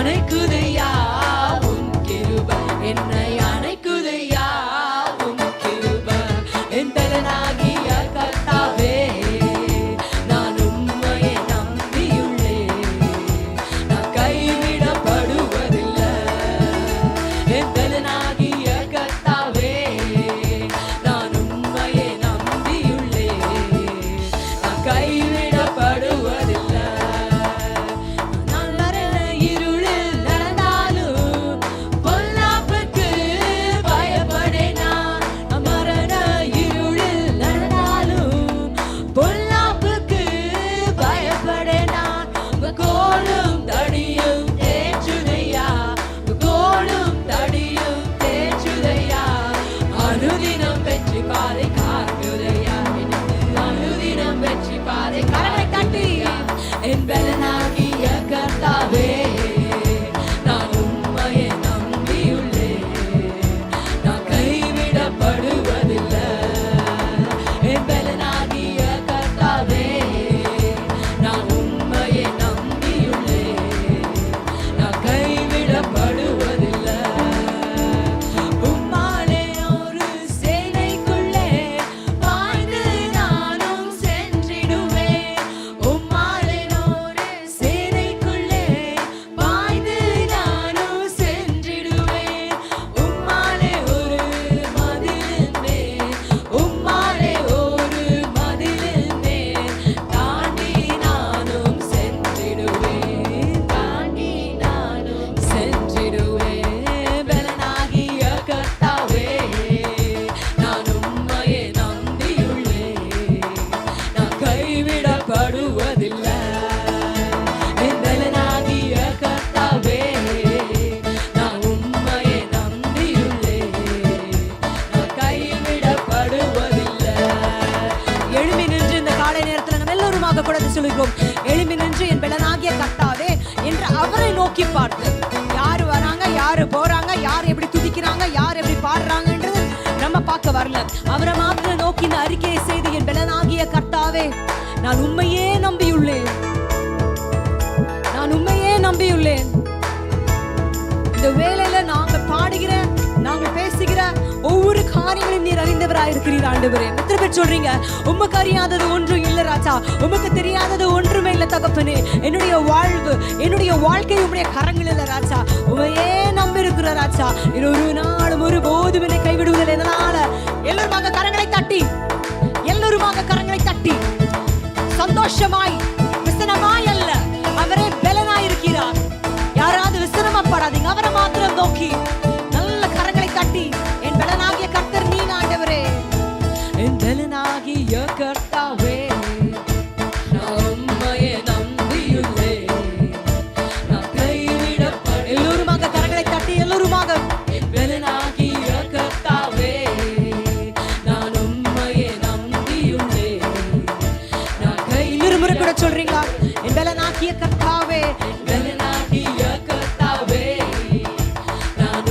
அணைக்குதையா உன் கிருபை, என்னை அணைக்குதையா உன் கிருபை. என் பலனாகிய கர்த்தாவே நான் உம்மையே நம்பியுள்ளேன், நான் கைவிடப்படுவதில்லை. என் பலனாகிய கர்த்தாவே நான் உம்மையே நம்பியுள்ளேன், நான் கைவிடப்படுவதில்லை. நான் மரண இருளில் நடந்தாலும் பொல்லாப்புக்கு பயப்படேனா. நான் மரண இருளில் நடந்தாலும் பொல்லாப்புக்கு பயப்படேனா. உங்க கோலும் தடியும் தேற்றுதையா, உங்க கோலும் தடியும் தேற்றுதையா. அனுதினம் வெற்றி பாதை காட்டுதையா, எனக்கு அனுதினம் வெற்றி பாதை கரங்களை தட்டி. என் பலனாகிய கர்த்தாவே நான் உம்மையே நம்பியுள்ளேன், நான் கைவிடப்படுவதில்லை. என் பலனாகிய கர்த்தாவே நான் உம்மையே நம்பியுள்ளேன், நான் கைவிடப்படுவதில்லை. உம்மாலே ஒரு சேனைக்குள்ளே பாய்ந்து நானும் சென்றிடுவேன். உம்மாலே ஒரு சேனைக்குள்ளே பாய்ந்து நானும் சென்றிடுவேன். உம்மாலே ஒரு மதிலின் மேல், உம்மாலே ஒரு மதிலின் மேல் தாண்டி நானும் சென்றிடுவேன், தாண்டி நானும் சென்றிடுவேன். பலனாகிய கர்த்தாவே நான் உம்மையே நம்பியுள்ளேன், நான் கைவிடப்படுவதில்லை. என் பலனாகிய கர்த்தாவே நான் உம்மையே நம்பியுள்ளேன், நான் கைவிடப்படுவதில்லை. எழும்பி நின்று இந்த காலை நேரத்தில் நம்ம எல்லோருமாக கூட இதை சொல்லுகிறோம். எழும்பி நின்று என் பலனாகிய கர்த்தாவே என்று அவரை நோக்கி பார்த்து, யாரு வராங்க, யாரு போறாங்க, யார் எப்படி துதிக்கிறாங்க, யார் எப்படி பாடுறாங்கன்றது நம்ம பார்க்க வரல. அவரை மாத்திரம் நோக்கி இந்த அறிக்கையை செய்து, என் பலனாகிய கர்த்தாவே நான் உண்மையே நம்பியுள்ளேன், நான் உண்மையே நம்பியுள்ளேன். இந்த வேளையில நாங்கள் பாடுகிற, நாங்கள் பேசுகிற ஒவ்வொரு காரியங்களையும் நீர் அறிந்தவராய் இருக்கிறீர் ஆண்டவரே. எத்தனை பேர் சொல்றீங்க, உமக்கு அறியாதது ஒன்றும் இல்ல ராஜா, உமக்கு தெரியாதது ஒன்றுமே இல்ல தகப்பனே. என்னுடைய வாழ்வு, என்னுடைய வாழ்க்கை உம்முடைய கரங்கள் இல்ல ராஜா, உமையே நம்பி இருக்கிற ராஜா. இது ஒரு நாளும் ஒரு போதும் என்னை கைவிடுவதில்லை. இதனால எல்லோருமாக கரங்களை தட்டி, எல்லோருமாக கரங்களை தட்டி சந்தோஷமாய், விசனமாய் அல்ல, அவரே பலனாய் இருக்கிறார். யாராவது விசனமாப்படாதீங்க, அவரை மாத்திரம் நோக்கி நல்ல கரங்களை தட்டி, என் பலனாகிய கர்த்தர் நீ ஆண்டவரே, என் பலனாகிய கர்த்தாவே நான் உம்மையே நம்பியுள்ளேன், நான் கைவிடப்பட. எல்லோருமாக கரங்களை தட்டி, எல்லோருமாக என் பலனாகிய கர்த்தாவே நான் உம்மையே நம்பியுள்ளேன், நான் கைவிட கூட சொல்றீங்களா? என் பலனாகிய கர்த்தாவே, பலனாகிய கர்த்தாவே நான்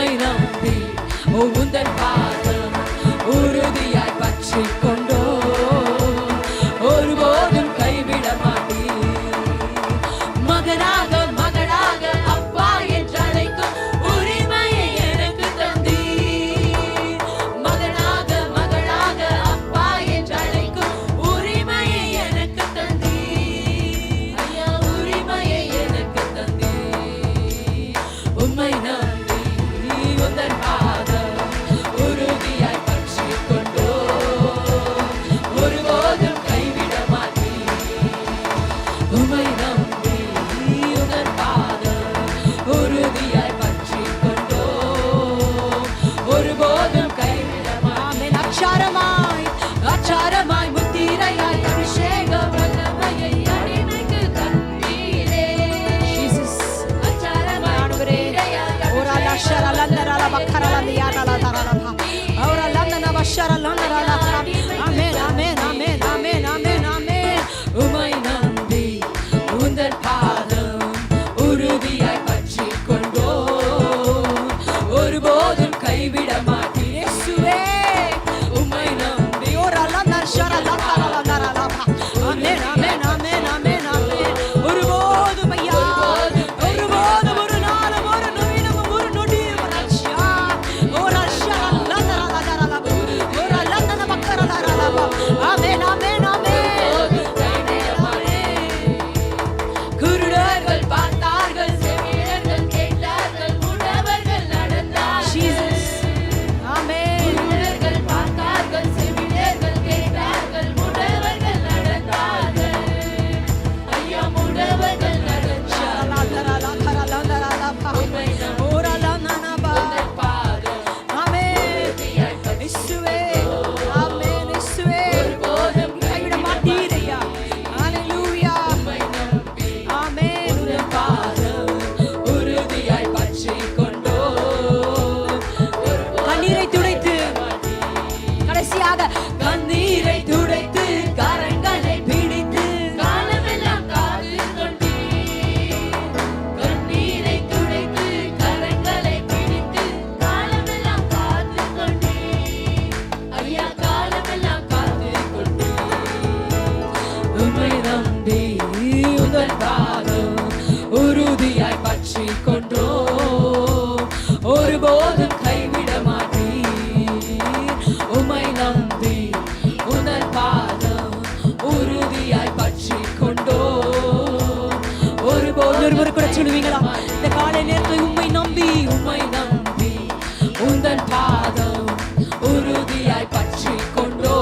உம்மை நம்பி உந்தன் பாதம் உறுதியாய் பற்றி கொண்டோ ஒருபோதும் கைவிட மாட்டீர். மகனாக மகளாக அப்பா என்று அழைக்கும் உரிமையை எனக்கு தந்தீர். மகனாக மகளாக அப்பா என்று அழைக்கும் உரிமையை எனக்கு தந்தீர். ஐயா உரிமையை எனக்கு தந்தீர். உம்மை நம்பி உந்தன் பாதம் உறுதியாய் பற்றி கொண்டோ ஒருபோதும் கைவிட மாட்டீர். உம்மை நம்பி உந்தன் பாதம் உறுதியாய் பற்றி கொண்டோ ஒருபோதும் கைவிட மாட்டீர். அச்சாரமாய் அச்சாரமாய் முத்திரையாய் அபிஷேக வல்லமையை அடிமைக்கு தந்தீரே. அச்சாரமாய் முத்திரையாய் ஓரா ஷரலந்தரல பக்கரலந்தியாரல தரலபா ஓரா லந்தன பஷரலந்தரல ஆமென் ஆமென் ஆமென் ஆமென் ஆமென் ஆமென். உம்மை நம்பி உந்தன் பாதம் உறுதியாய் பற்றி கொண்டோ ஒருபோதும் கைவிட மாட்டீர். இயேசுவே உம்மை நம்பி ஓரா லந்தர ஷரலந்தரலபா ஆமென் ஆமென் ஆமென் ஆமென் ஆமென். ஒருபோதும் ஐயா ஒருபோதும் ஒரு நாளும் ஒரு நிமிடமும் ஒரு நொடியும் ரட்சியா ஓரா ஷரலந்தரலபா ஓரா லந்தன பக்கரலலபா ஆமென் ஆமென் ஆமென். குருடர்கள் பார்த்தார்கள், செவிடர்கள் கேட்டார்கள், முடவர்கள் நடந்தார்கள். ஆமென். குருடர்கள் பார்த்தார்கள், செவிடர்கள் கேட்டார்கள், முடவர்கள் நடந்தார்கள். ஐயா முடவர்கள் கண்ணீரை துடைத்து கரங்களை பிடித்து காலமெல்லாம் காத்து கொண்டீர். கண்ணீரை துடைத்து கரங்களை பிடித்து காலமெல்லாம் காத்து கொண்டீர். ஐயா காலமெல்லாம் காத்து கொண்டீர். உம்மை நம்பி உந்தன் பாதம் உறுதியாய் பற்றி கொண்டோ ஒருபோதும் கைவிட மாட்டீர். உம்மை நம்பி உந்தன் பாதம் உறுதியாய் பற்றி கொண்டோ ஒருபோதும் கூட சொல்லுவீங்களா இந்த காலை நேரத்தில் உம்மை நம்பி உந்தன் பாதம் உறுதியாய் பற்றி கொண்டோ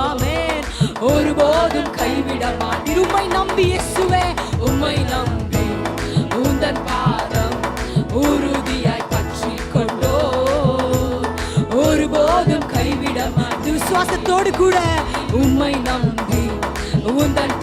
ஆமென் ஒருபோதும் கைவிட மாட்டீர். உம்மை நம்பி இயேசுவே உம்மை நம்பி உந்தன் பாதம் உறுதியாய் பற்றி கொண்டோ ஒருபோதும் கைவிட மாட்டீர். விசுவாசத்தோடு கூட உம்மை நம்பி உந்தன்